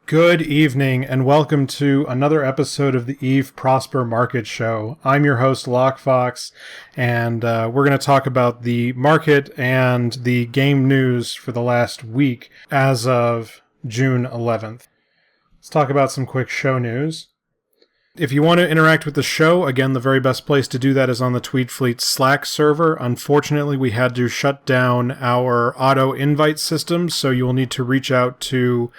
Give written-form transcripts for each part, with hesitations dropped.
Good evening, and welcome to another episode of the Eve Prosper Market Show. I'm your host, Lockefox, and we're going to talk about the market and the game news for the last week as of June 11th. Let's talk about some quick show news. If you want to interact with the show, again, the very best place to do that is on the Cythe Fleet Slack server. Unfortunately, we had to shut down our auto-invite system, so you will need to reach out to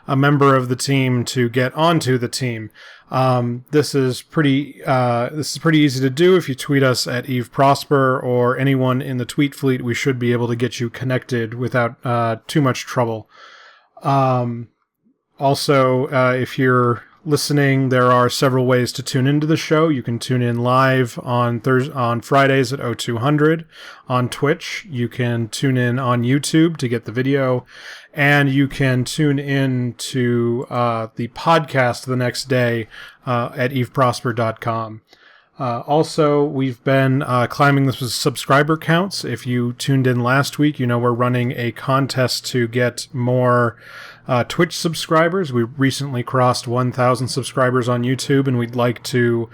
a member of the team to get onto the team. This is pretty easy to do. If you tweet us at Eve Prosper or anyone in the tweet fleet, we should be able to get you connected without too much trouble. Also, if you're listening, there are several ways to tune into the show. You can tune in live on Fridays at 0200 on Twitch. You can tune in on YouTube to get the video, and you can tune in to the podcast the next day at eveprosper.com. Also, we've been climbing the subscriber counts. If you tuned in last week, you know we're running a contest to get more Twitch subscribers. We recently crossed 1,000 subscribers on YouTube, and we'd like to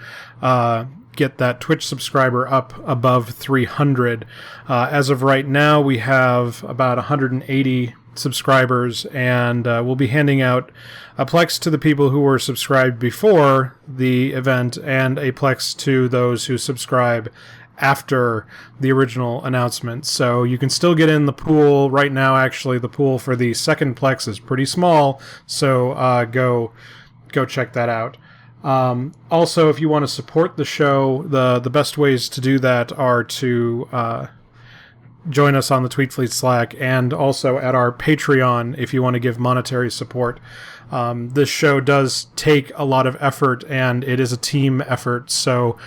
get that Twitch subscriber up above 300. As of right now, we have about 180 subscribers, and we'll be handing out a Plex to the people who were subscribed before the event and a Plex to those who subscribe after the original announcement. So you can still get in the pool. Right now, actually, the pool for the second Plex is pretty small, so go check that out. Also, if you want to support the show, the best ways to do that are to join us on the Tweet Fleet Slack and also at our Patreon if you want to give monetary support. This show does take a lot of effort, and it is a team effort, so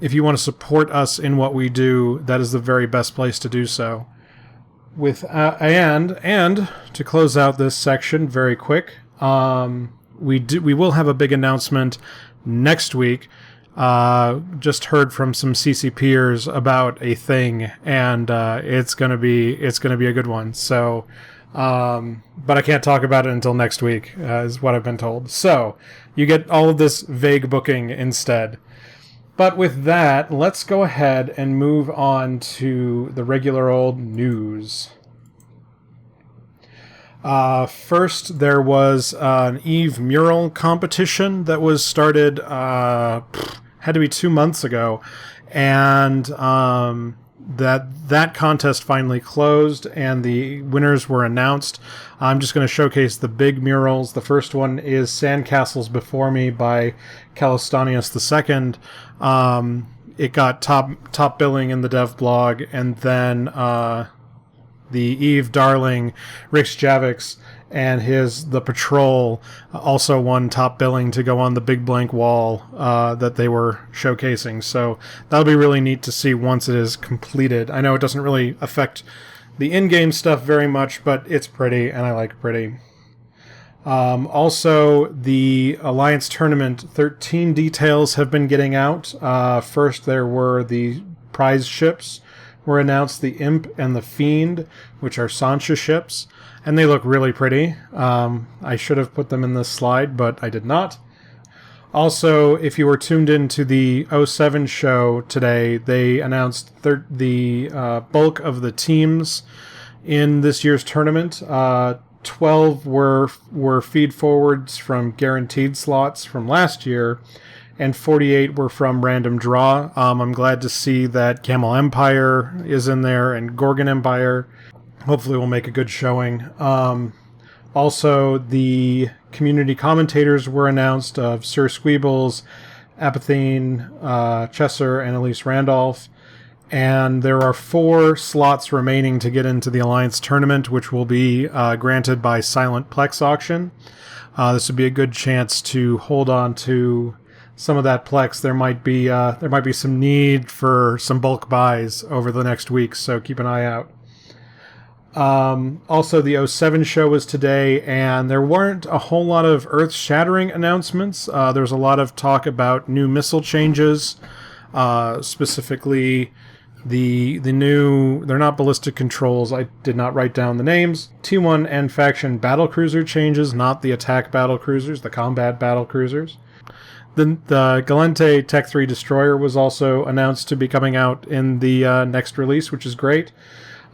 if you want to support us in what we do, that is the very best place to do so. And to close out this section very quick, we will have a big announcement next week. Just heard from some CCPers about a thing, and it's gonna be a good one. So, but I can't talk about it until next week, is what I've been told. So you get all of this vague booking instead. But with that, let's go ahead and move on to the regular old news. First, there was an Eve mural competition that was started, had to be 2 months ago, and that contest finally closed, and the winners were announced. I'm just going to showcase the big murals. The first one is Sandcastles Before Me by Calistanius II. It got top billing in the dev blog, and then the Eve darling Rix Javix and the Patrol also won top billing to go on the big blank wall that they were showcasing. So that'll be really neat to see once it is completed. I know it doesn't really affect the in-game stuff very much, but it's pretty, and I like pretty. Also, the Alliance Tournament 13 details have been getting out. First, there were the prize ships were announced, the Imp and the Fiend, which are Sancha ships, and they look really pretty. I should have put them in this slide, but I did not. Also, if you were tuned into the 07 show today, they announced the bulk of the teams in this year's tournament. 12 were feed forwards from guaranteed slots from last year, and 48 were from random draw. I'm glad to see that Camel Empire is in there and Gorgon Empire. Hopefully we'll make a good showing. Also, the community commentators were announced of Sir Squeebles, Apathine, Chesser, and Elise Randolph. And there are 4 slots remaining to get into the Alliance Tournament, which will be granted by Silent Plex Auction. This would be a good chance to hold on to some of that Plex. There might be some need for some bulk buys over the next week, so keep an eye out. Also, the 07 show was today, and there weren't a whole lot of earth-shattering announcements. There was a lot of talk about new missile changes, specifically They're not ballistic controls. I did not write down the names. T1 and faction battlecruiser changes, not the attack battlecruisers, the combat battlecruisers. The Galente Tech 3 destroyer was also announced to be coming out in the next release, which is great.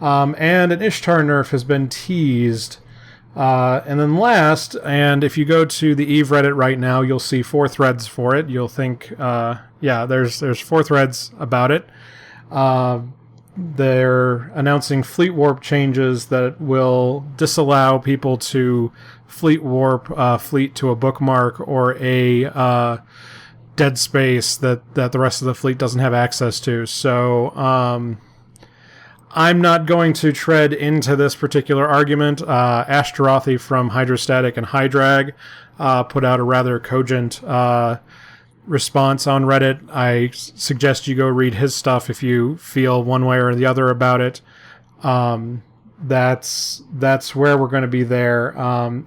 And an Ishtar nerf has been teased. And then last, and if you go to the Eve Reddit right now, you'll see 4 threads for it. You'll think, there's 4 threads about it. They're announcing fleet warp changes that will disallow people to fleet warp fleet to a bookmark or a dead space that the rest of the fleet doesn't have access to. So I'm not going to tread into this particular argument. Ashtarothi from Hydrostatic and Hydrag put out a rather cogent response on Reddit. I suggest you go read his stuff if you feel one way or the other about it. That's where we're going to be there. I'm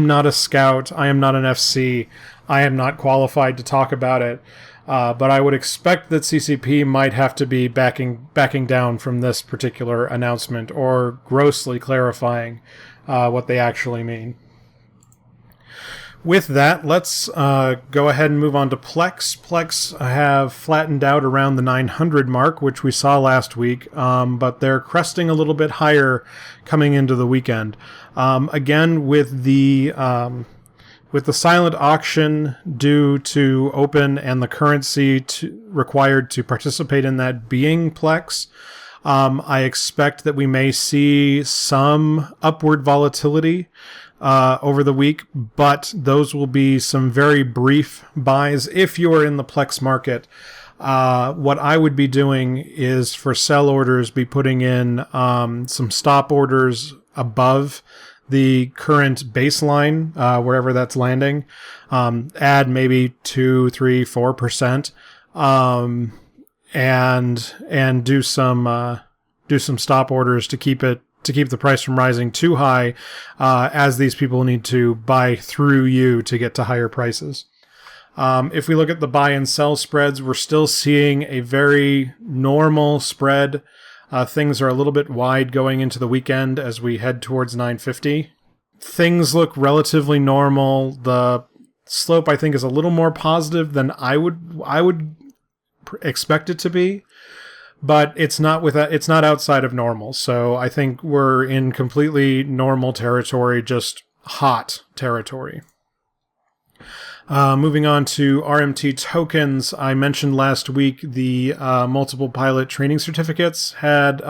not a scout. I am not an FC. I am not qualified to talk about it. But I would expect that CCP might have to be backing down from this particular announcement or grossly clarifying what they actually mean. With that, let's go ahead and move on to Plex. Plex have flattened out around the 900 mark, which we saw last week, but they're cresting a little bit higher coming into the weekend. Again, with the silent auction due to open and the currency required to participate in that being Plex, I expect that we may see some upward volatility over the week, but those will be some very brief buys. If you are in the Plex market, what I would be doing is for sell orders, be putting in some stop orders above the current baseline, wherever that's landing. Add maybe 2, 3, 4%, and do some stop orders to keep the price from rising too high, as these people need to buy through you to get to higher prices. If we look at the buy and sell spreads, we're still seeing a very normal spread. Things are a little bit wide going into the weekend as we head towards 950. Things look relatively normal. The slope, I think, is a little more positive than I would expect it to be. But it's not outside of normal. So I think we're in completely normal territory, just hot territory. Moving on to RMT tokens, I mentioned last week the multiple pilot training certificates had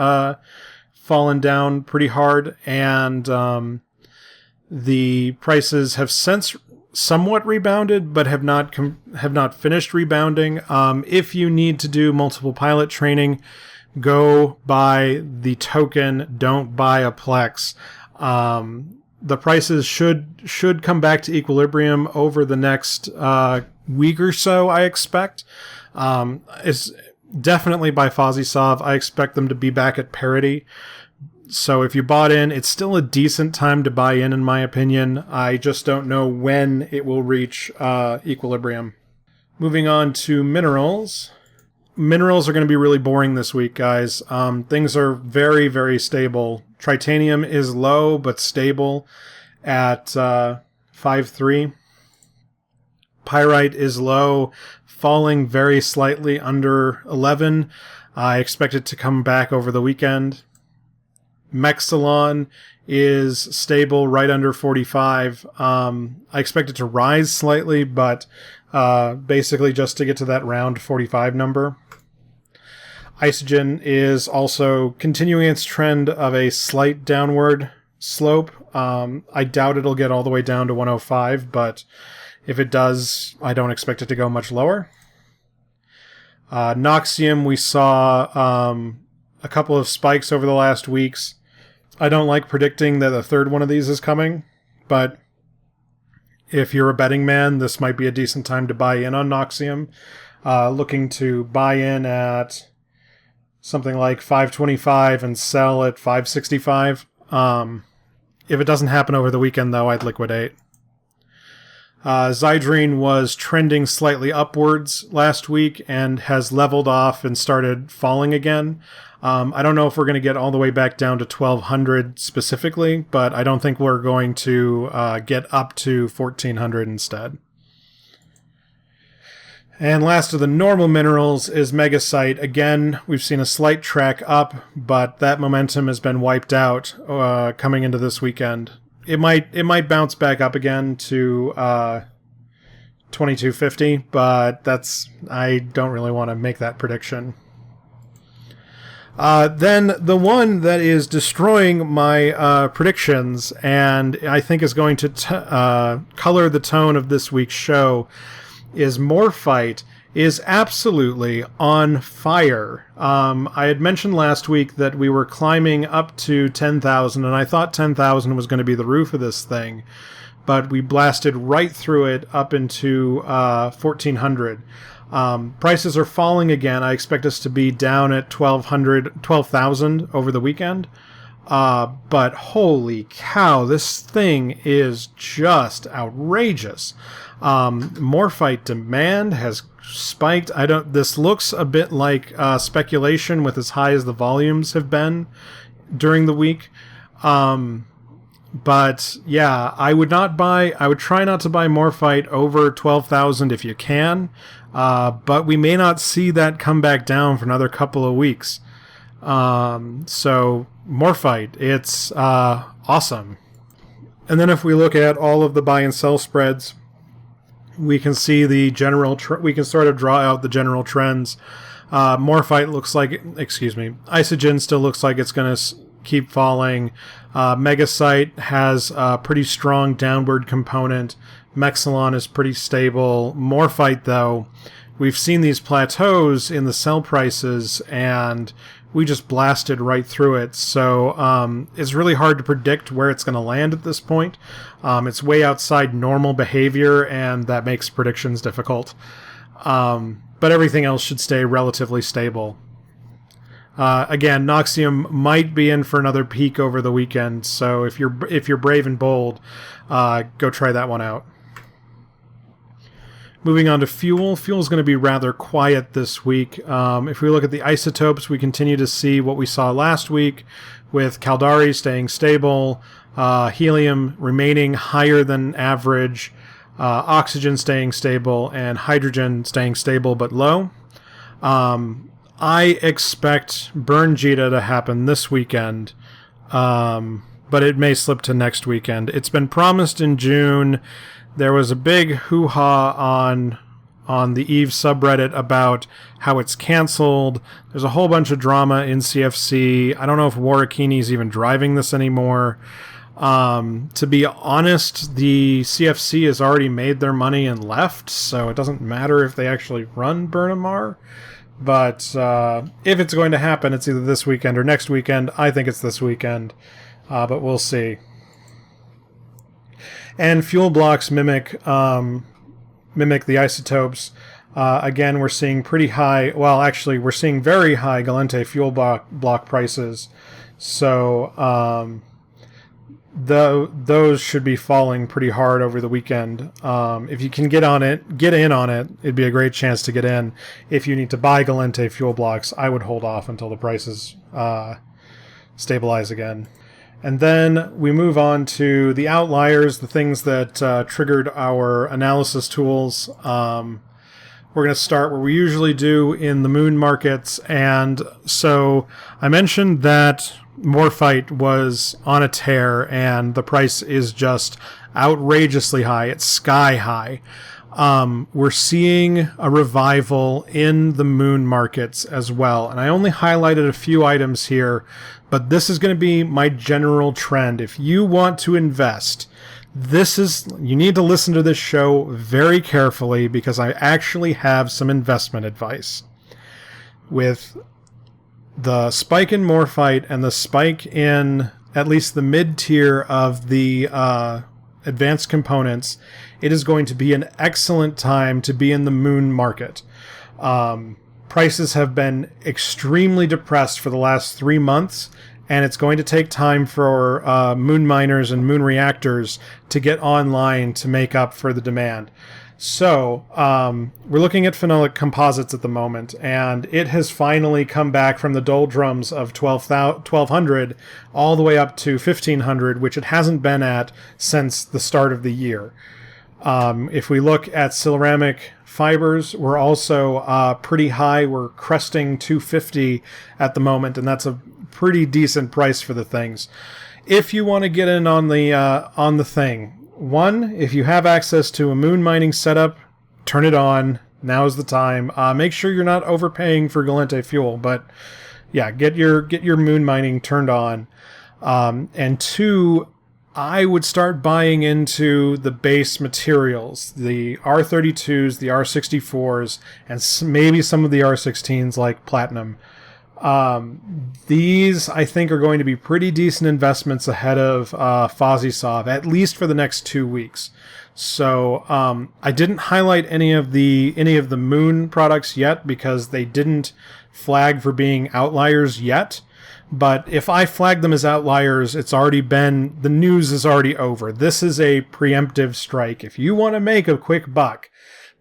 fallen down pretty hard, and the prices have since somewhat rebounded, but have not finished rebounding. If you need to do multiple pilot training, go buy the token. Don't buy a Plex. The prices should come back to equilibrium over the next week or so, I expect. It's definitely by FozzieSov. I expect them to be back at parity. So if you bought in, it's still a decent time to buy in my opinion. I just don't know when it will reach equilibrium. Moving on to minerals. Minerals are going to be really boring this week, guys. Things are very, very stable. Tritanium is low but stable at 5.3. Pyrite is low, falling very slightly under 11. I expect it to come back over the weekend. Mexilon is stable right under 45. I expect it to rise slightly, but basically just to get to that round 45 number. Isogen is also continuing its trend of a slight downward slope. I doubt it'll get all the way down to 105, but if it does, I don't expect it to go much lower. Noxium, we saw a couple of spikes over the last weeks. I don't like predicting that a third one of these is coming, but if you're a betting man, this might be a decent time to buy in on Noxium. Looking to buy in at something like 525 and sell at 565. If it doesn't happen over the weekend, though, I'd liquidate. Zydrine was trending slightly upwards last week and has leveled off and started falling again. I don't know if we're going to get all the way back down to 1200 specifically, but I don't think we're going to get up to 1400 instead. And last of the normal minerals is Megasite. Again, we've seen a slight track up, but that momentum has been wiped out coming into this weekend. It might bounce back up again to 2250, but I don't really want to make that prediction. Then the one that is destroying my predictions, and I think is going to color the tone of this week's show, is Morphite is absolutely on fire. I had mentioned last week that we were climbing up to 10,000, and I thought 10,000 was going to be the roof of this thing, but we blasted right through it up into 1,400. Prices are falling again. I expect us to be down at 12,000 over the weekend. But holy cow, this thing is just outrageous. Morphite demand has spiked. This looks a bit like speculation with as high as the volumes have been during the week. But yeah, I would try not to buy Morphite over 12,000 if you can. But we may not see that come back down for another couple of weeks. So Morphite, it's awesome. And then if we look at all of the buy and sell spreads, we can see the general. We can sort of draw out the general trends. Morphite looks like, Isogen still looks like it's going to keep falling. Megasite has a pretty strong downward component. Mexilon is pretty stable. Morphite, though, we've seen these plateaus in the sell prices, and we just blasted right through it. So it's really hard to predict where it's going to land at this point. It's way outside normal behavior, and that makes predictions difficult. But everything else should stay relatively stable. Again, Noxium might be in for another peak over the weekend, so if you're brave and bold, go try that one out. Moving on to fuel. Fuel is going to be rather quiet this week. If we look at the isotopes, we continue to see what we saw last week with Caldari staying stable, helium remaining higher than average, oxygen staying stable, and hydrogen staying stable but low. I expect Burn Jita to happen this weekend, but it may slip to next weekend. It's been promised in June. There was a big hoo-ha on the EVE subreddit about how it's canceled. There's a whole bunch of drama in CFC. I don't know if Warakini's even driving this anymore. To be honest, the CFC has already made their money and left, so it doesn't matter if they actually run Burnhamar. But if it's going to happen, it's either this weekend or next weekend. I think it's this weekend, but we'll see. And fuel blocks mimic the isotopes. Again, we're seeing pretty high. Well, actually, we're seeing very high Galente fuel block prices. So those should be falling pretty hard over the weekend. If you can get in on it, it'd be a great chance to get in. If you need to buy Galente fuel blocks, I would hold off until the prices stabilize again. And then we move on to the outliers, the things that triggered our analysis tools. We're going to start where we usually do in the moon markets. And so I mentioned that Morphite was on a tear, and the price is just outrageously high. It's sky high. We're seeing a revival in the moon markets as well. And I only highlighted a few items here, but this is going to be my general trend. If you want to invest, you need to listen to this show very carefully, because I actually have some investment advice. With the spike in Morphite and the spike in at least the mid-tier of the advanced components, it is going to be an excellent time to be in the moon market. Prices have been extremely depressed for the last 3 months, and it's going to take time for moon miners and moon reactors to get online to make up for the demand. So we're looking at phenolic composites at the moment, and it has finally come back from the doldrums of 1200 all the way up to 1500, which it hasn't been at since the start of the year. If we look at ceramic fibers, we're also pretty high. We're cresting 250 at the moment, and that's a pretty decent price for the things. If you want to get in on the thing, one, if you have access to a moon mining setup, turn it on. Now is the time. Make sure you're not overpaying for Galente fuel, but yeah, get your moon mining turned on. And two, I would start buying into the base materials, the R32s, the R64s, and maybe some of the R16s like platinum. These, I think, are going to be pretty decent investments ahead of FozzieSov, at least for the next 2 weeks. So I didn't highlight any of the Moon products yet because they didn't flag for being outliers yet. But if I flag them as outliers, the news is already over. This is a preemptive strike. If you want to make a quick buck,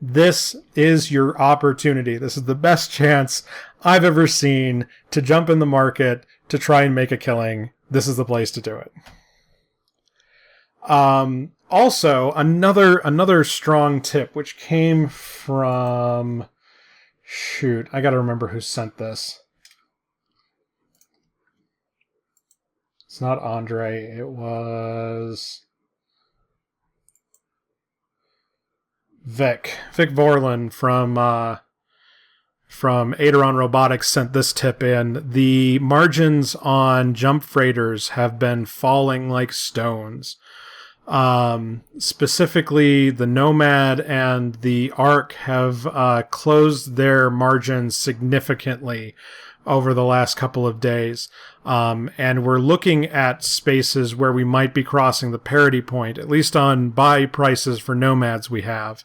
this is your opportunity. This is the best chance I've ever seen to jump in the market to try and make a killing. This is the place to do it. Also, another strong tip, which came from... Shoot, I gotta remember who sent this. It's not Andre, it was... Vic Vorlin from Aderon Robotics sent this tip in. The margins on jump freighters have been falling like stones. Specifically, the Nomad and the Arc have closed their margins significantly over the last couple of days. And we're looking at spaces where we might be crossing the parity point, at least on buy prices for Nomads we have.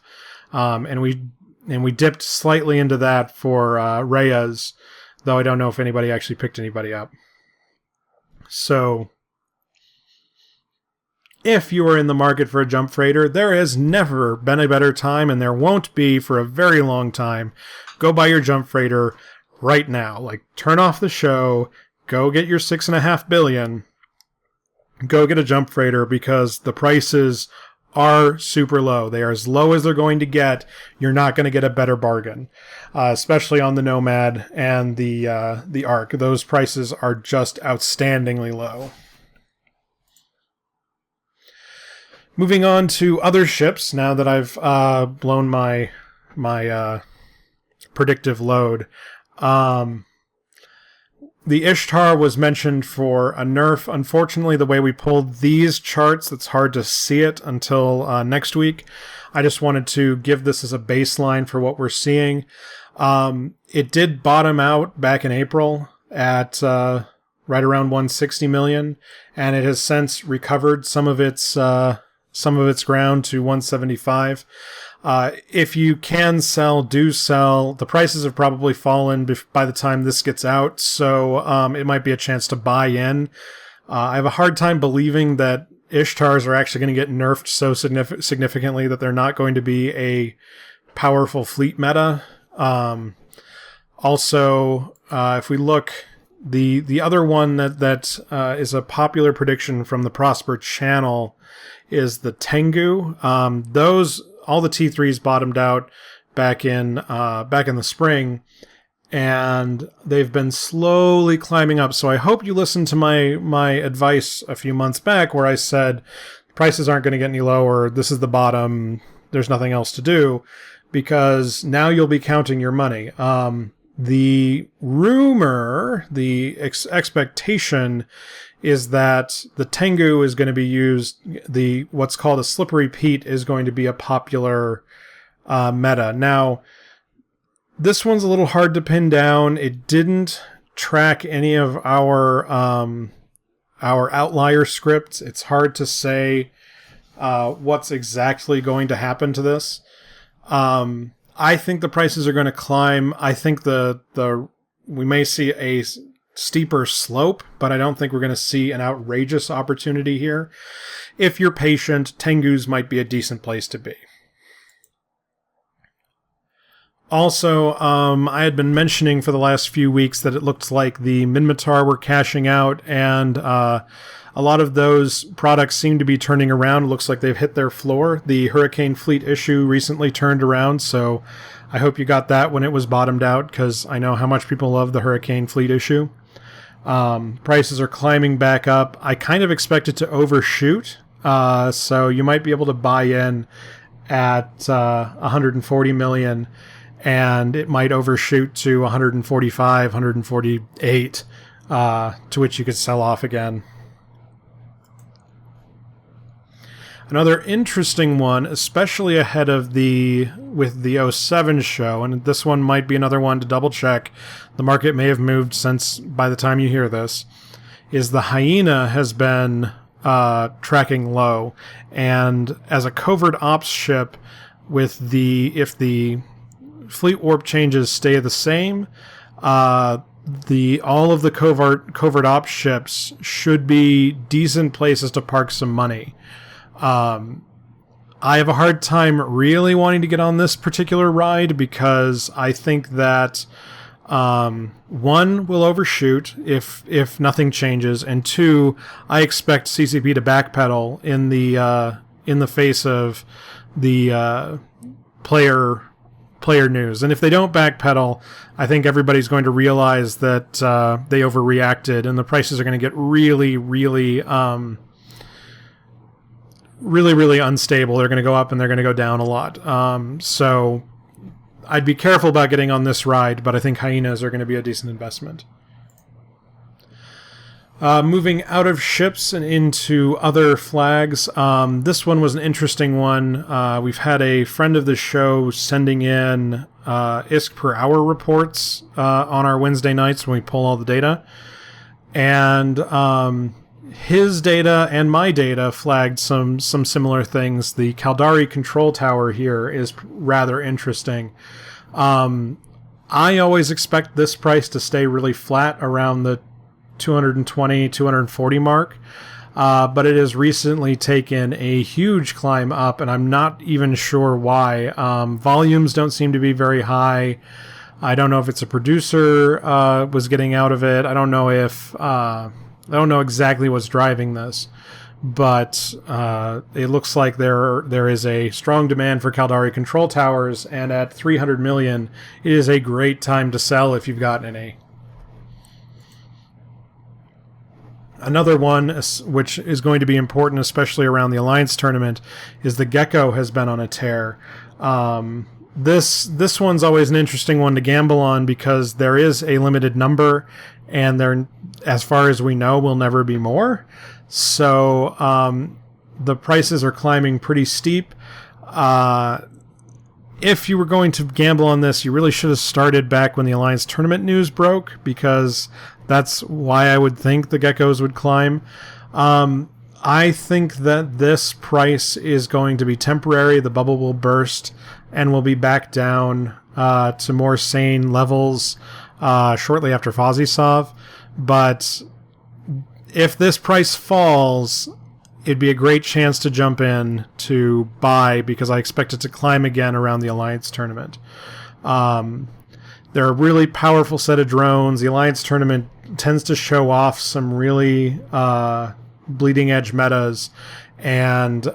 And we dipped slightly into that for Reyes, though I don't know if anybody actually picked anybody up. So if you are in the market for a jump freighter, there has never been a better time, and there won't be for a very long time. Go buy your jump freighter right now. Like, turn off the show, go get your $6.5 billion, go get a jump freighter, because the prices are super low. They are as low as they're going to get. You're not going to get a better bargain, especially on the Nomad and the Arc. Those prices are just outstandingly low. Moving on to other ships, now that I've blown my predictive load. The Ishtar was mentioned for a nerf. Unfortunately, the way we pulled these charts, it's hard to see it until next week. I just wanted to give this as a baseline for what we're seeing. It did bottom out back in April at right around 160 million, and it has since recovered some of its ground to 175. If you can sell, do sell. The prices have probably fallen by the time this gets out, so it might be a chance to buy in. I have a hard time believing that Ishtars are actually going to get nerfed so significantly that they're not going to be a powerful fleet meta. Also, if we look, the other one that is a popular prediction from the Prosper channel is the Tengu. All the T3s bottomed out back in the spring, and they've been slowly climbing up. So I hope you listened to my advice a few months back where I said prices aren't going to get any lower. This is the bottom. There's nothing else to do, because now you'll be counting your money. The rumor, the expectation is that the Tengu is going to be used, what's called a slippery Pete is going to be a popular meta. Now, this one's a little hard to pin down. It didn't track any of our outlier scripts. It's hard to say what's exactly going to happen to this. I think the prices are going to climb. I think we may see a steeper slope, but I don't think we're going to see an outrageous opportunity here. If you're patient, Tengu's might be a decent place to be. Also, I had been mentioning for the last few weeks that it looked like the Minmatar were cashing out, and a lot of those products seem to be turning around. It looks like they've hit their floor. The Hurricane Fleet issue recently turned around, so I hope you got that when it was bottomed out, because I know how much people love the Hurricane Fleet issue. Prices are climbing back up. I kind of expect it to overshoot, so you might be able to buy in at 140 million, and it might overshoot to 145, 148, to which you could sell off again. Another interesting one, especially ahead of the 07 show, and this one might be another one to double check. The market may have moved since by the time you hear this, is the Hyena has been tracking low, and as a covert ops ship, if the fleet warp changes stay the same, all of the covert ops ships should be decent places to park some money. I have a hard time really wanting to get on this particular ride because I think that one, will overshoot if nothing changes, and two, I expect CCP to backpedal in the face of the player news. And if they don't backpedal, I think everybody's going to realize that they overreacted, and the prices are going to get really, really unstable. They're going to go up and they're going to go down a lot. So I'd be careful about getting on this ride, but I think Hyenas are going to be a decent investment. Moving out of ships and into other flags. This one was an interesting one. We've had a friend of the show sending in ISK per hour reports on our Wednesday nights when we pull all the data. And his data and my data flagged some similar things. The Caldari control tower here is rather interesting. I always expect this price to stay really flat around the 220, 240 mark. But it has recently taken a huge climb up, and I'm not even sure why. Volumes don't seem to be very high. I don't know if it's a producer was getting out of it. I don't know exactly what's driving this, but it looks like there is a strong demand for Caldari control towers, and at 300 million, it is a great time to sell if you've got any. Another one, which is going to be important, especially around the Alliance tournament, is the Gecko has been on a tear. This one's always an interesting one to gamble on because there is a limited number, and there, as far as we know, will never be more. So the prices are climbing pretty steep. If you were going to gamble on this, you really should have started back when the Alliance tournament news broke, because that's why I would think the Geckos would climb. I think that this price is going to be temporary. The bubble will burst and will be back down to more sane levels shortly after Fozisov. But if this price falls, it'd be a great chance to jump in to buy, because I expect it to climb again around the Alliance tournament. They're a really powerful set of drones. The Alliance tournament tends to show off some really bleeding edge metas, and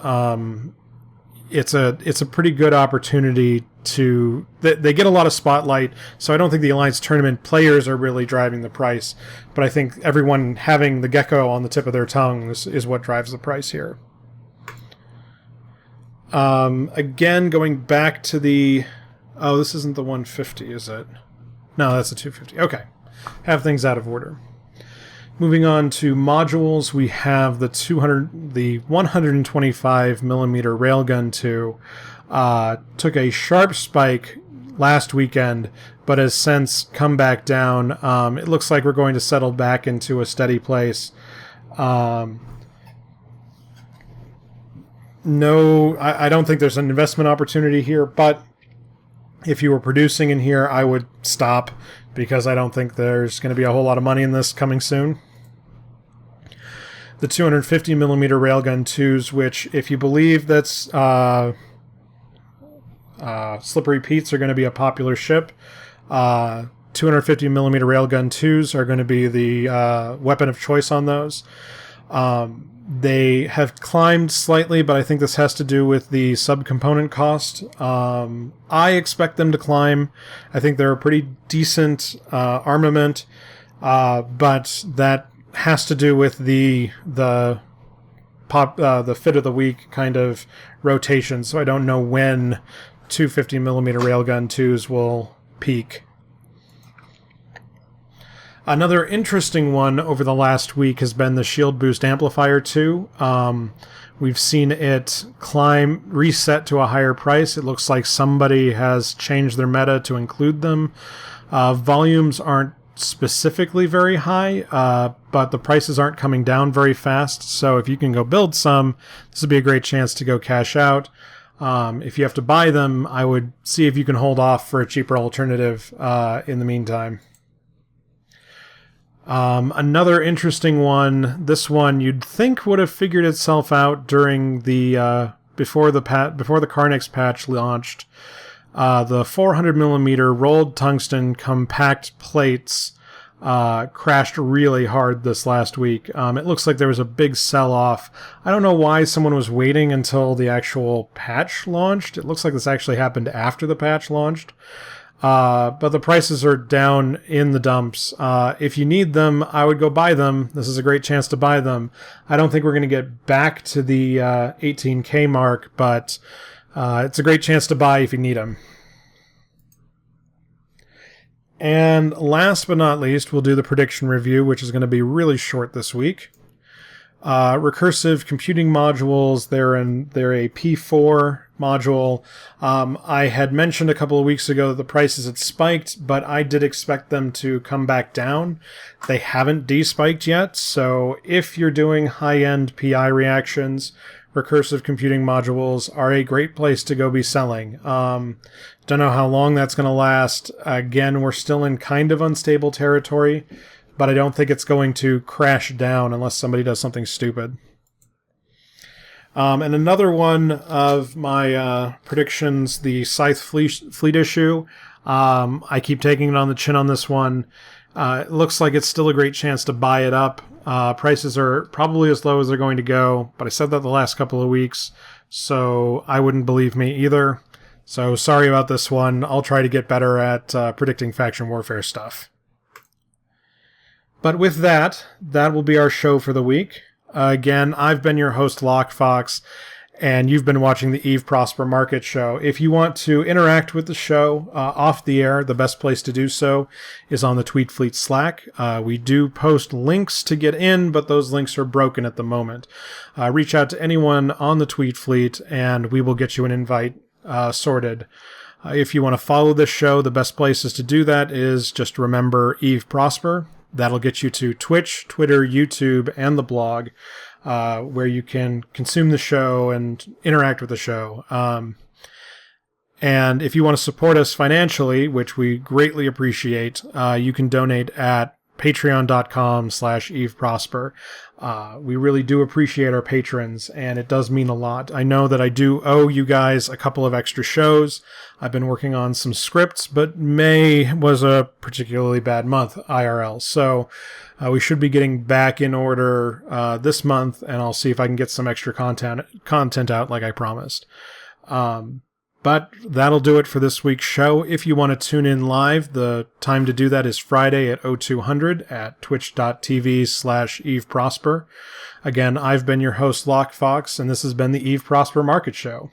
it's a pretty good opportunity to... They get a lot of spotlight, so I don't think the Alliance tournament players are really driving the price, but I think everyone having the Gecko on the tip of their tongues is what drives the price here. Again, going back to the... Oh, this isn't the 150, is it? No, that's the 250. Okay. Have things out of order. Moving on to modules, we have the 125 millimeter Railgun Tue. Took a sharp spike last weekend, but has since come back down. It looks like we're going to settle back into a steady place. No, I don't think there's an investment opportunity here, but if you were producing in here, I would stop. because I don't think there's going to be a whole lot of money in this coming soon. The 250mm Railgun Tues, which, if you believe that's Slippery Pete's are going to be a popular ship, 250mm Railgun Tues are going to be the weapon of choice on those. They have climbed slightly, but I think this has to do with the subcomponent cost. I expect them to climb. I think they're a pretty decent armament, but that has to do with the fit of the week kind of rotation. So I don't know when 250mm Railgun Tues will peak. Another interesting one over the last week has been the Shield Boost Amplifier 2. We've seen it reset to a higher price. It looks like somebody has changed their meta to include them. Volumes aren't specifically very high, but the prices aren't coming down very fast. So if you can go build some, this would be a great chance to go cash out. If you have to buy them, I would see if you can hold off for a cheaper alternative in the meantime. Another interesting one, this one you'd think would have figured itself out during the before the Carnix patch launched. The 400mm rolled tungsten compact plates crashed really hard this last week. It looks like there was a big sell-off. I don't know why someone was waiting until the actual patch launched. It looks like this actually happened after the patch launched. But the prices are down in the dumps. If you need them, I would go buy them. This is a great chance to buy them. I don't think we're going to get back to the 18K mark, but it's a great chance to buy if you need them. And last but not least, we'll do the prediction review, which is going to be really short this week. Recursive computing modules, they're a P4 module. I had mentioned a couple of weeks ago that the prices had spiked, but I did expect them to come back down. They haven't de-spiked yet, so if you're doing high-end PI reactions, recursive computing modules are a great place to go be selling. Don't know how long that's going to last. Again, we're still in kind of unstable territory, but I don't think it's going to crash down unless somebody does something stupid. And another one of my predictions, the Cythe Fleet issue. I keep taking it on the chin on this one. It looks like it's still a great chance to buy it up. Prices are probably as low as they're going to go, but I said that the last couple of weeks, so I wouldn't believe me either. So sorry about this one. I'll try to get better at predicting faction warfare stuff. But with that will be our show for the week. Again, I've been your host, Lockefox, and you've been watching the Eve Prosper Market Show. If you want to interact with the show off the air, the best place to do so is on the Tweet Fleet Slack. We do post links to get in, but those links are broken at the moment. Reach out to anyone on the Tweet Fleet, and we will get you an invite sorted. If you want to follow this show, the best places to do that is just remember Eve Prosper. That'll get you to Twitch, Twitter, YouTube, and the blog, where you can consume the show and interact with the show. And if you want to support us financially, which we greatly appreciate, you can donate at patreon.com/EveProsper. We really do appreciate our patrons, and it does mean a lot. I know that I do owe you guys a couple of extra shows. I've been working on some scripts, but May was a particularly bad month IRL, so we should be getting back in order this month, and I'll see if I can get some extra content out like I promised. But that'll do it for this week's show. If you want to tune in live, the time to do that is Friday at 0200 at twitch.tv/EveProsper. Again, I've been your host, Lockefox, and this has been the Eve Prosper Market Show.